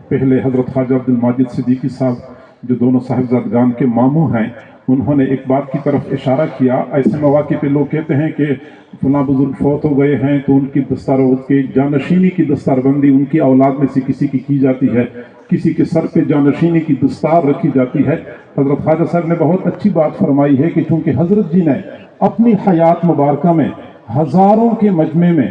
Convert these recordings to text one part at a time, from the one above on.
پہلے حضرت خواجہ عبد الماجد صدیقی صاحب جو دونوں صاحبزادگان کے ماموں ہیں، انہوں نے ایک بات کی طرف اشارہ کیا۔ ایسے مواقع پہ لوگ کہتے ہیں کہ فلاں بزرگ فوت ہو گئے ہیں تو ان کی جانشینی کی دستار بندی ان کی اولاد میں سے کسی کی جاتی ہے، کسی کے سر پہ جانشینی کی دستار رکھی جاتی ہے۔ حضرت خواجہ صاحب نے بہت اچھی بات فرمائی ہے کہ چونکہ حضرت جی نے اپنی حیات مبارکہ میں ہزاروں کے مجمع میں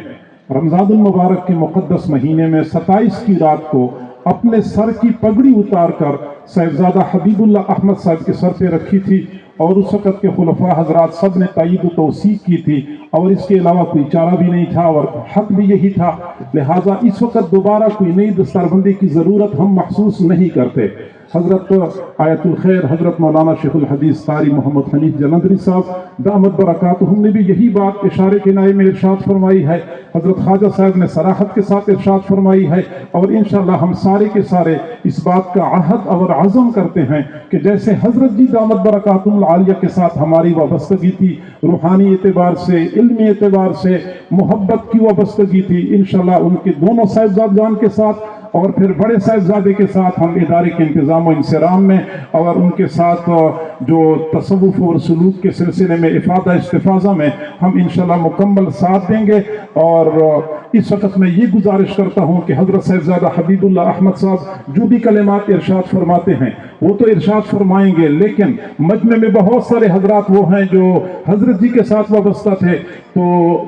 رمضان المبارک کے مقدس مہینے میں 27 کی رات کو اپنے سر کی پگڑی اتار کر صاحبزادہ حبیب اللہ احمد صاحب کے سر پہ رکھی تھی، اور اس وقت کے خلفاء حضرات سب نے تائید و توثیق کی تھی، اور اس کے علاوہ کوئی چارہ بھی نہیں تھا اور حق بھی یہی تھا۔ لہٰذا اس وقت دوبارہ کوئی نئی دستاربندی کی ضرورت ہم محسوس نہیں کرتے۔ حضرت آیت الخیر حضرت مولانا شیخ الحدیث قاری محمد حنیف جلندری صاحب دامت برکاتہم نے بھی یہی بات اشارے کے نائے میں ارشاد فرمائی ہے۔ حضرت خواجہ صاحب نے صراحت کے ساتھ ارشاد فرمائی ہے، اور انشاءاللہ ہم سارے کے سارے اس بات کا عہد اور عزم کرتے ہیں کہ جیسے حضرت جی دامت برکاتہم العالیہ کے ساتھ ہماری وابستگی تھی، روحانی اعتبار سے، علمی اعتبار سے، محبت کی وابستگی تھی، انشاءاللہ ان کے دونوں صاحبزادگان کے ساتھ اور پھر بڑے صاحبزادے کے ساتھ ہم ادارے کے انتظام و انصرام میں اور ان کے ساتھ جو تصوف اور سلوک کے سلسلے میں افادہ استفاضہ میں ہم انشاءاللہ مکمل ساتھ دیں گے۔ اور اس وقت میں یہ گزارش کرتا ہوں کہ حضرت صاحبزادہ حبیب اللہ احمد صاحب جو بھی کلمات ارشاد فرماتے ہیں وہ تو ارشاد فرمائیں گے، لیکن مجمع میں بہت سارے حضرات وہ ہیں جو حضرت جی کے ساتھ وابستہ تھے، تو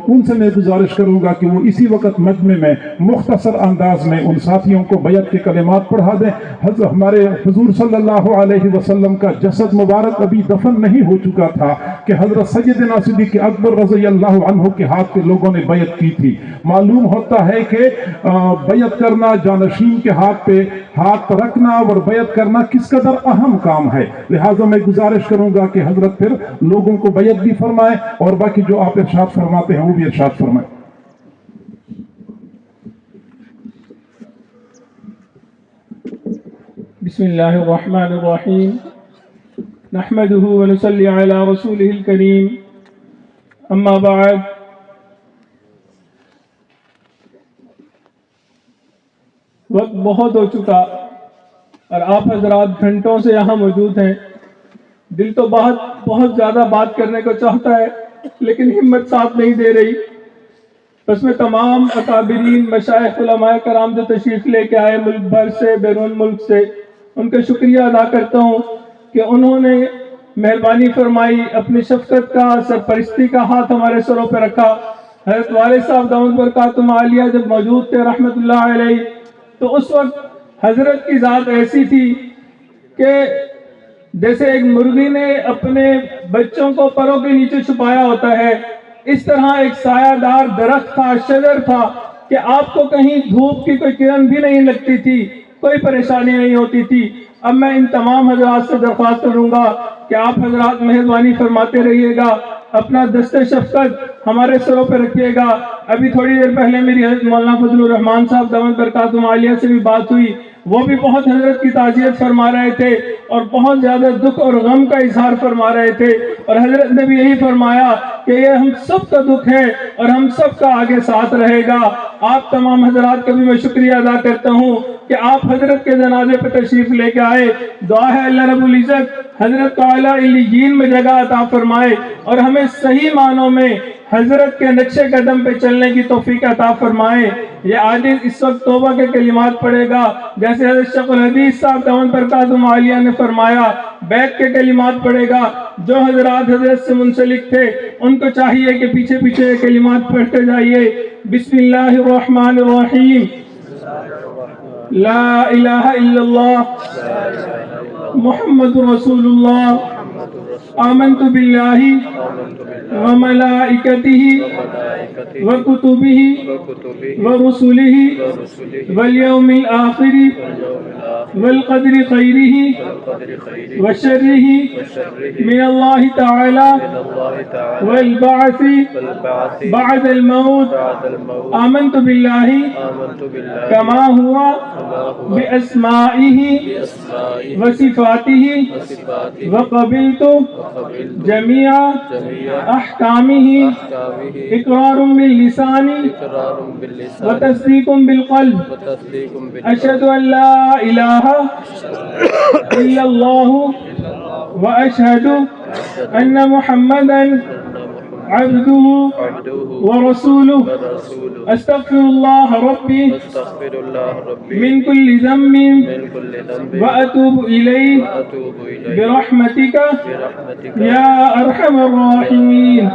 ان سے میں گزارش کروں گا کہ وہ اسی وقت مجمع میں مختصر انداز میں ان ساتھیوں کو بیعت کے کلمات پڑھا دیں۔ ہمارے حضور صلی اللہ علیہ وسلم کا جسد مبارک ابھی دفن نہیں ہو چکا تھا کہ حضرت سیدنا صدیق اکبر رضی اللہ عنہ کے ہاتھ پہ لوگوں نے بیعت کی تھی۔ معلوم ہوتا ہے کہ بیعت کرنا، جانشین کے ہاتھ پہ ہاتھ رکھنا اور بیعت کرنا کس قدر اہم کام ہے۔ لہٰذا میں گزارش کروں گا کہ حضرت پھر لوگوں کو بیعت بھی فرمائیں اور باقی جو آپ ارشاد فرماتے ہیں وہ بھی ارشاد فرمائیں۔ بسم اللہ الرحمن الرحیم، نحمده ونصلی علی رسوله الکریم، اما بعد۔ وقت بہت ہو چکا اور آپ حضرات گھنٹوں سے یہاں موجود ہیں۔ دل تو بہت زیادہ بات کرنے کو چاہتا ہے لیکن ہمت ساتھ نہیں دے رہی۔ بس میں تمام اکابرین مشائخ علماء کرام جو تشریف لے کے آئے ملک بھر سے، بیرون ملک سے، ان کا شکریہ ادا کرتا ہوں کہ انہوں نے مہربانی فرمائی، اپنی شفقت کا، سرپرستی کا ہاتھ ہمارے سروں پہ رکھا۔ حضرت والد صاحب دامت برکاتہم عالیہ جب موجود تھے رحمت اللہ علیہ، تو اس وقت حضرت کی ذات ایسی تھی کہ جیسے ایک مرغی نے اپنے بچوں کو پروں کے نیچے چھپایا ہوتا ہے، اس طرح ایک سایہ دار درخت تھا، شجر تھا کہ آپ کو کہیں دھوپ کی کوئی کرن بھی نہیں لگتی تھی، کوئی پریشانی نہیں ہوتی تھی۔ اب میں ان تمام حضرات سے درخواست کروں گا کہ آپ حضرات مہربانی فرماتے رہیے گا، اپنا دست شفقت ہمارے سروں پہ رکھیے گا۔ ابھی تھوڑی دیر پہلے میری حضرت مولانا فضل الرحمان صاحب دامت برکاتہم عالیہ سے بھی بات ہوئی، وہ بھی بہت حضرت کی تعزیت فرما رہے تھے اور بہت زیادہ دکھ اور غم کا اظہار فرما رہے تھے، اور حضرت نے بھی یہی فرمایا کہ یہ ہم سب کا دکھ ہے اور ہم سب کا آگے ساتھ رہے گا۔ آپ تمام حضرات کا بھی میں شکریہ ادا کرتا ہوں کہ آپ حضرت کے جنازے پہ تشریف لے کے آئے۔ دعا ہے اللہ رب العزت حضرت کو اعلیٰ علیین میں جگہ عطا فرمائے اور ہمیں صحیح معنوں میں حضرت کے نقش قدم پہ چلنے کی توفیق عطا فرمائے۔ یہ عاجز اس وقت توبہ کے کلمات پڑھے گا، جیسے حضرت شیخ الحدیث صاحب دامت برکاتہم عالیہ نے فرمایا، بیت کے کلمات پڑھے گا۔ جو حضرات حضرت سے منسلک تھے ان کو چاہیے کہ پیچھے پیچھے کلمات پڑھتے جائیے۔ بسم اللہ الرحمن الرحیم، لا الہ الا اللہ محمد رسول اللہ، آمنت باللہ وملائکتہ وکتبہ ورسلہ والیوم الآخر والآخرة والقدر خيره والقدر خيره وشره وشره من الله تعالى من الله تعالى والبعث والبعث بعد الموت. بعد الموت. آمنت بالله آمنت بالله كما هو كما هو بأسمائه بأسمائه وصفاته وصفاته وقبلت وقبلت جميع جميع أحكامه أحكامه إقرار باللسان إقرار باللسان وتصديق بالقلب. وتصديق بالقلب. أشهد أن لا إله إلا الله وأشهد أن محمدا عبده عبده ورسوله. ورسوله. أستغفر الله ربي أستغفر الله ربي من كل ذنب من كل ذنب وأتوب إليه وأتوب إليه برحمتك برحمتك يا أرحم الراحمين.